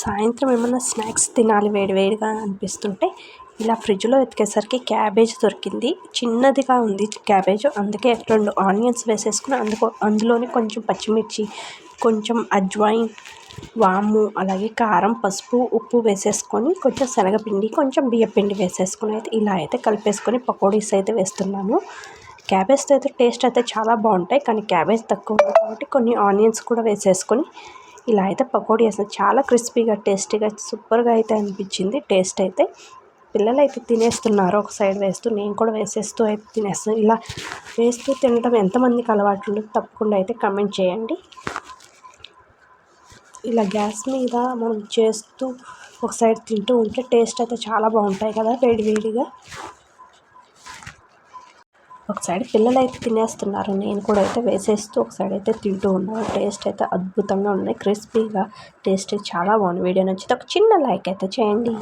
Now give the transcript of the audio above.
సాయంత్రం ఏమన్నా స్నాక్స్ తినాలి వేడివేడిగా అనిపిస్తుంటే ఇలా ఫ్రిడ్జ్లో వెతికేసరికి క్యాబేజ్ దొరికింది. చిన్నదిగా ఉంది క్యాబేజ్. అందుకే 2 ఆనియన్స్ వేసేసుకుని అందులోని కొంచెం పచ్చిమిర్చి, కొంచెం అజ్వాయిన్, వాము, అలాగే కారం, పసుపు, ఉప్పు వేసేసుకొని కొంచెం శనగపిండి, కొంచెం బియ్యపిండి వేసేసుకొని ఇలా అయితే కలిపేసుకొని పకోడీస్ అయితే వేస్తున్నాను. క్యాబేజ్తో అయితే టేస్ట్ అయితే చాలా బాగుంటాయి, కానీ క్యాబేజ్ తక్కువ ఉంది కాబట్టి కొన్ని ఆనియన్స్ కూడా వేసేసుకొని ఇలా అయితే పకోడీ వేస్తాను. చాలా క్రిస్పీగా, టేస్టీగా, సూపర్గా అయితే అనిపించింది. టేస్ట్ అయితే పిల్లలు అయితే తినేస్తున్నారు ఒక సైడ్ వేస్తూ. నేను కూడా వేసేస్తూ అయితే తినేస్తాను. ఇలా వేస్తూ తినడం ఎంతమందికి అలవాటు ఉండదు తప్పకుండా అయితే కమెంట్ చేయండి. ఇలా గ్యాస్ మీద మనం చేస్తూ ఒక సైడ్ తింటూ ఉంటే టేస్ట్ అయితే చాలా బాగుంటాయి కదా వేడివేడిగా. ఒక సైడ్ పిల్లలు అయితే తినేస్తున్నారు, నేను కూడా అయితే వేసేస్తూ ఒక సైడ్ అయితే తింటూ ఉన్నాను. టేస్ట్ అయితే అద్భుతంగా ఉన్నాయి, క్రిస్పీగా. టేస్ట్ చాలా బాగుంది. వీడియో నచ్చితే ఒక చిన్న లైక్ అయితే చేయండి.